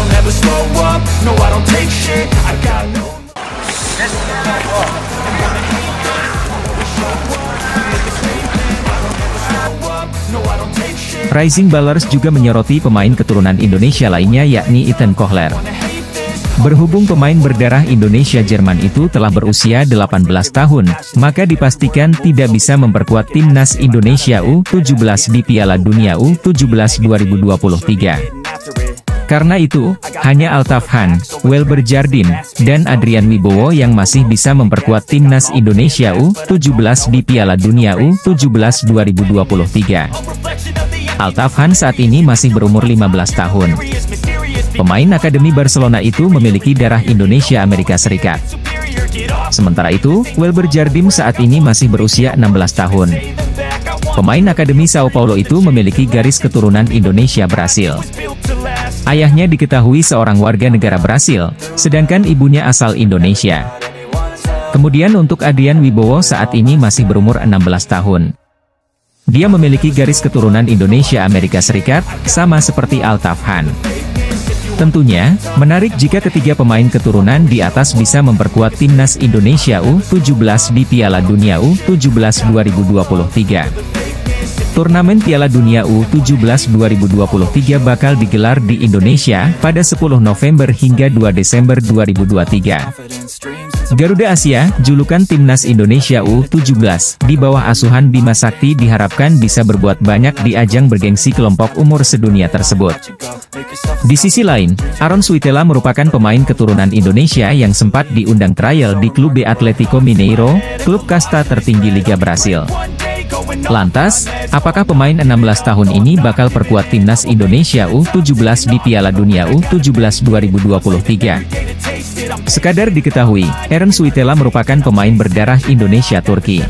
don't ever slow up, no I don't take shit, I got no. Rising Ballers juga menyoroti pemain keturunan Indonesia lainnya yakni Ethan Kohler. Berhubung pemain berdarah Indonesia-Jerman itu telah berusia 18 tahun, maka dipastikan tidak bisa memperkuat timnas Indonesia U17 di Piala Dunia U17 2023. Karena itu, hanya Altaf-Han, Welber Jardim, dan Adrian Wibowo yang masih bisa memperkuat timnas Indonesia U17 di Piala Dunia U17 2023. Altaf-Han saat ini masih berumur 15 tahun. Pemain Akademi Barcelona itu memiliki darah Indonesia Amerika Serikat. Sementara itu, Welber Jardim saat ini masih berusia 16 tahun. Pemain Akademi Sao Paulo itu memiliki garis keturunan Indonesia Brasil. Ayahnya diketahui seorang warga negara Brasil, sedangkan ibunya asal Indonesia. Kemudian untuk Adrian Wibowo saat ini masih berumur 16 tahun. Dia memiliki garis keturunan Indonesia Amerika Serikat, sama seperti Altaf-Han. Tentunya, menarik jika ketiga pemain keturunan di atas bisa memperkuat timnas Indonesia U17 di Piala Dunia U17 2023. Turnamen Piala Dunia U17 2023 bakal digelar di Indonesia pada 10 November hingga 2 Desember 2023. Garuda Asia, julukan timnas Indonesia U17, di bawah asuhan Bima Sakti diharapkan bisa berbuat banyak di ajang bergengsi kelompok umur sedunia tersebut. Di sisi lain, Aaron Suitela merupakan pemain keturunan Indonesia yang sempat diundang trial di klub B Atletico Mineiro, klub kasta tertinggi Liga Brasil. Lantas, apakah pemain 16 tahun ini bakal perkuat timnas Indonesia U17 di Piala Dunia U17 2023? Sekadar diketahui, Aaron Suitela merupakan pemain berdarah Indonesia-Turki.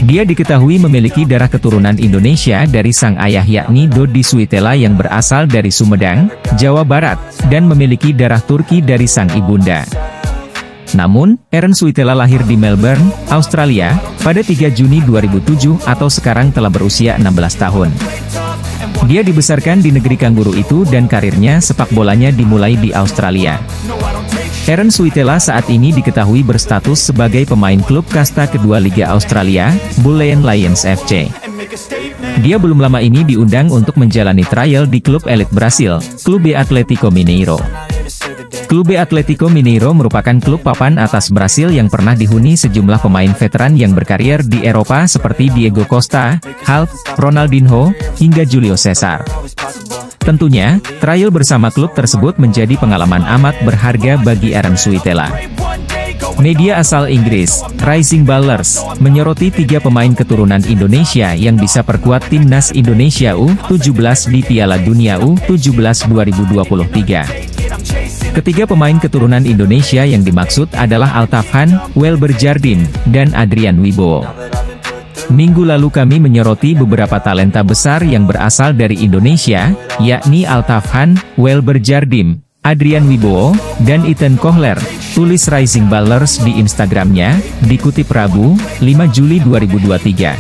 Dia diketahui memiliki darah keturunan Indonesia dari sang ayah yakni Dodi Suitela yang berasal dari Sumedang, Jawa Barat, dan memiliki darah Turki dari sang ibunda. Namun, Aaron Suitela lahir di Melbourne, Australia, pada 3 Juni 2007 atau sekarang telah berusia 16 tahun. Dia dibesarkan di negeri kanguru itu dan karirnya sepak bolanya dimulai di Australia. Aaron Suitela saat ini diketahui berstatus sebagai pemain klub kasta kedua Liga Australia, Bulleen Lions FC. Dia belum lama ini diundang untuk menjalani trial di klub elit Brasil, klub B Atletico Mineiro. Klub B Atletico Mineiro merupakan klub papan atas Brasil yang pernah dihuni sejumlah pemain veteran yang berkarir di Eropa seperti Diego Costa, Hulk, Ronaldinho, hingga Julio Cesar. Tentunya, trial bersama klub tersebut menjadi pengalaman amat berharga bagi Aaron Suitela. Media asal Inggris, Rising Ballers, menyoroti 3 pemain keturunan Indonesia yang bisa perkuat timnas Indonesia U17 di Piala Dunia U17 2023. Ketiga pemain keturunan Indonesia yang dimaksud adalah Altaf-Han, Welber Jardim, dan Adrian Wibowo. Minggu lalu kami menyoroti beberapa talenta besar yang berasal dari Indonesia, yakni Altaf-Han, Welber Jardim, Adrian Wibowo, dan Ethan Kohler, tulis Rising Ballers di Instagramnya, dikutip Rabu, 5 Juli 2023.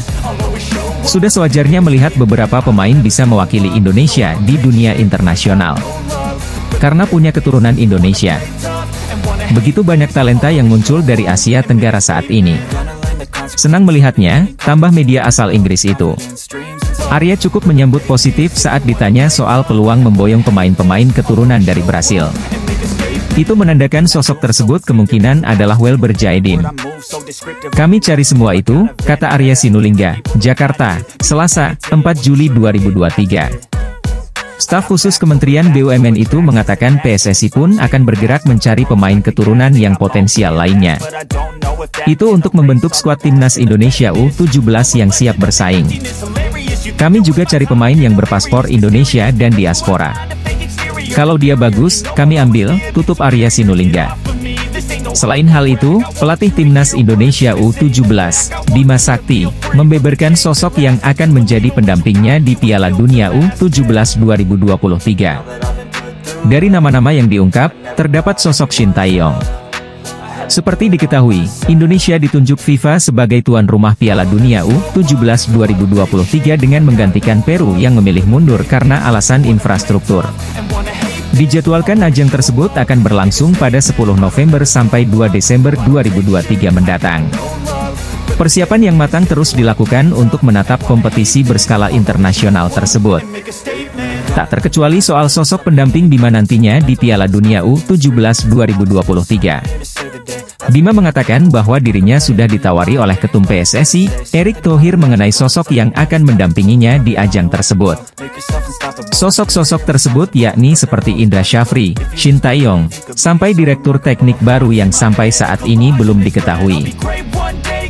Sudah sewajarnya melihat beberapa pemain bisa mewakili Indonesia di dunia internasional. Karena punya keturunan Indonesia. Begitu banyak talenta yang muncul dari Asia Tenggara saat ini. Senang melihatnya, tambah media asal Inggris itu. Arya cukup menyambut positif saat ditanya soal peluang memboyong pemain-pemain keturunan dari Brasil. Itu menandakan sosok tersebut kemungkinan adalah Welber Jardim. Kami cari semua itu, kata Arya Sinulinga, Jakarta, Selasa, 4 Juli 2023. Staf khusus Kementerian BUMN itu mengatakan PSSI pun akan bergerak mencari pemain keturunan yang potensial lainnya. Itu untuk membentuk skuad timnas Indonesia U17 yang siap bersaing. Kami juga cari pemain yang berpaspor Indonesia dan diaspora. Kalau dia bagus, kami ambil, tutup Arya Sinulinga. Selain hal itu, pelatih timnas Indonesia U17, Bima Sakti, membeberkan sosok yang akan menjadi pendampingnya di Piala Dunia U17 2023. Dari nama-nama yang diungkap, terdapat sosok Shin Tae-yong. Seperti diketahui, Indonesia ditunjuk FIFA sebagai tuan rumah Piala Dunia U17 2023 dengan menggantikan Peru yang memilih mundur karena alasan infrastruktur. Dijadwalkan ajang tersebut akan berlangsung pada 10 November sampai 2 Desember 2023 mendatang. Persiapan yang matang terus dilakukan untuk menatap kompetisi berskala internasional tersebut. Tak terkecuali soal sosok pendamping Bima nantinya di Piala Dunia U17 2023. Bima mengatakan bahwa dirinya sudah ditawari oleh Ketum PSSI, Erick Thohir mengenai sosok yang akan mendampinginya di ajang tersebut. Sosok-sosok tersebut yakni seperti Indra Syafri, Shin Tae-yong, sampai direktur teknik baru yang sampai saat ini belum diketahui.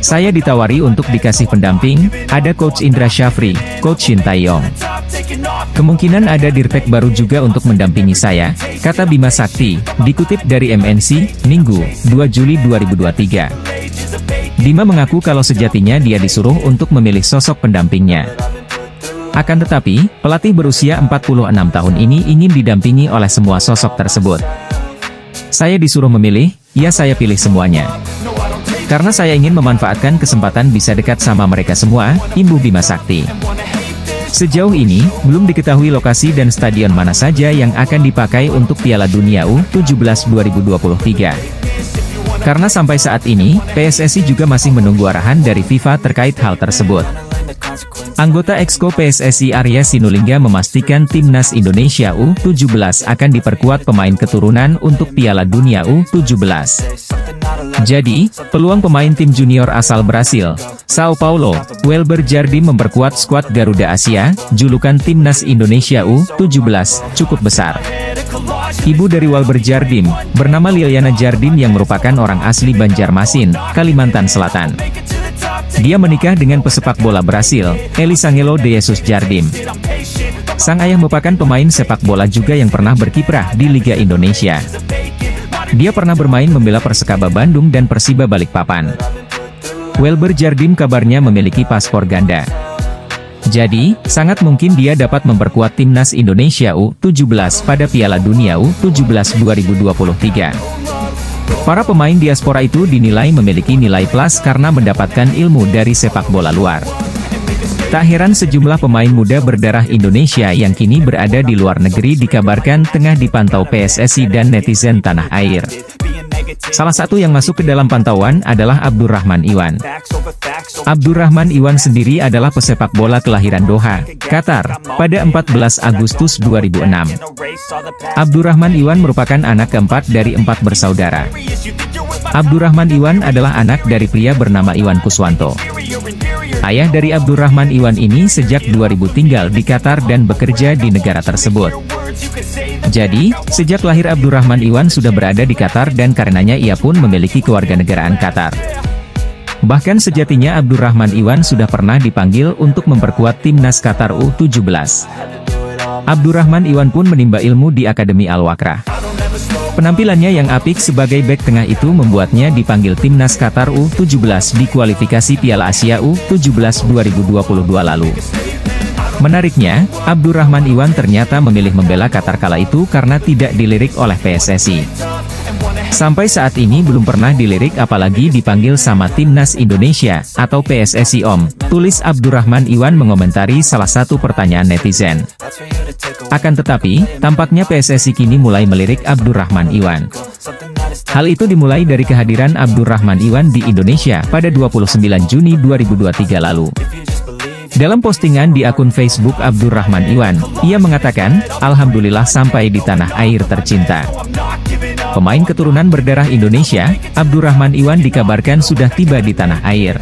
Saya ditawari untuk dikasih pendamping, ada Coach Indra Syafri, Coach Shin Tae-yong. Kemungkinan ada dirtek baru juga untuk mendampingi saya, kata Bima Sakti, dikutip dari MNC, Minggu, 2 Juli 2023. Bima mengaku kalau sejatinya dia disuruh untuk memilih sosok pendampingnya. Akan tetapi, pelatih berusia 46 tahun ini ingin didampingi oleh semua sosok tersebut. Saya disuruh memilih, ya saya pilih semuanya. Karena saya ingin memanfaatkan kesempatan bisa dekat sama mereka semua, imbuh Bima Sakti. Sejauh ini, belum diketahui lokasi dan stadion mana saja yang akan dipakai untuk Piala Dunia U17 2023. Karena sampai saat ini, PSSI juga masih menunggu arahan dari FIFA terkait hal tersebut. Anggota Exco PSSI Arya Sinulinga memastikan timnas Indonesia U17 akan diperkuat pemain keturunan untuk Piala Dunia U17. Jadi, peluang pemain tim junior asal Brasil, Sao Paulo, Welber Jardim memperkuat skuad Garuda Asia, julukan timnas Indonesia U17, cukup besar. Ibu dari Welber Jardim, bernama Liliana Jardim yang merupakan orang asli Banjarmasin, Kalimantan Selatan. Dia menikah dengan pesepak bola Brasil, Elisangelo de Jesus Jardim. Sang ayah merupakan pemain sepak bola juga yang pernah berkiprah di Liga Indonesia. Dia pernah bermain membela Persekaba Bandung dan Persiba Balikpapan. Welber Jardim kabarnya memiliki paspor ganda. Jadi, sangat mungkin dia dapat memperkuat timnas Indonesia U17 pada Piala Dunia U17 2023. Para pemain diaspora itu dinilai memiliki nilai plus karena mendapatkan ilmu dari sepak bola luar. Tak heran sejumlah pemain muda berdarah Indonesia yang kini berada di luar negeri dikabarkan tengah dipantau PSSI dan netizen tanah air. Salah satu yang masuk ke dalam pantauan adalah Abdurrahman Iwan. Abdurrahman Iwan sendiri adalah pesepak bola kelahiran Doha, Qatar, pada 14 Agustus 2006. Abdurrahman Iwan merupakan anak keempat dari 4 bersaudara. Abdurrahman Iwan adalah anak dari pria bernama Iwan Kuswanto. Ayah dari Abdurrahman Iwan ini sejak 2000 tinggal di Qatar dan bekerja di negara tersebut. Jadi, sejak lahir Abdurrahman Iwan sudah berada di Qatar dan karenanya ia pun memiliki kewarganegaraan Qatar. Bahkan sejatinya Abdurrahman Iwan sudah pernah dipanggil untuk memperkuat timnas Qatar U17. Abdurrahman Iwan pun menimba ilmu di Akademi Al-Wakrah. Penampilannya yang apik sebagai bek tengah itu membuatnya dipanggil timnas Qatar U17 di kualifikasi Piala Asia U17 2022 lalu. Menariknya, Abdurrahman Iwan ternyata memilih membela Qatar kala itu karena tidak dilirik oleh PSSI. Sampai saat ini belum pernah dilirik apalagi dipanggil sama timnas Indonesia, atau PSSI tulis Abdurrahman Iwan mengomentari salah satu pertanyaan netizen. Akan tetapi, tampaknya PSSI kini mulai melirik Abdurrahman Iwan. Hal itu dimulai dari kehadiran Abdurrahman Iwan di Indonesia pada 29 Juni 2023 lalu. Dalam postingan di akun Facebook Abdurrahman Iwan, ia mengatakan, "Alhamdulillah sampai di tanah air tercinta." Pemain keturunan berdarah Indonesia, Abdurrahman Iwan dikabarkan sudah tiba di tanah air.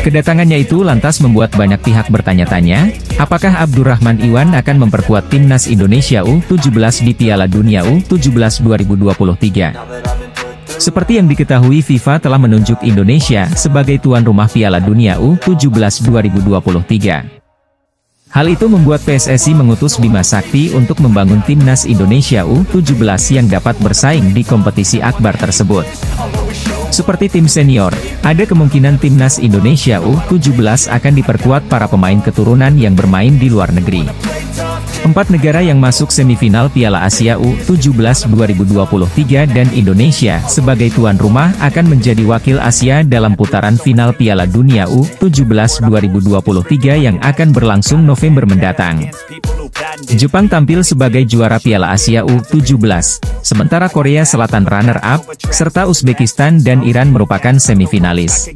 Kedatangannya itu lantas membuat banyak pihak bertanya-tanya, apakah Abdurrahman Iwan akan memperkuat timnas Indonesia U17 di Piala Dunia U17 2023. Seperti yang diketahui, FIFA telah menunjuk Indonesia sebagai tuan rumah Piala Dunia U17 2023. Hal itu membuat PSSI mengutus Bima Sakti untuk membangun timnas Indonesia U17 yang dapat bersaing di kompetisi akbar tersebut. Seperti tim senior, ada kemungkinan timnas Indonesia U17 akan diperkuat para pemain keturunan yang bermain di luar negeri. 4 negara yang masuk semifinal Piala Asia U17 2023 dan Indonesia sebagai tuan rumah akan menjadi wakil Asia dalam putaran final Piala Dunia U17 2023 yang akan berlangsung November mendatang. Jepang tampil sebagai juara Piala Asia U17, sementara Korea Selatan runner-up, serta Uzbekistan dan Iran merupakan semifinalis.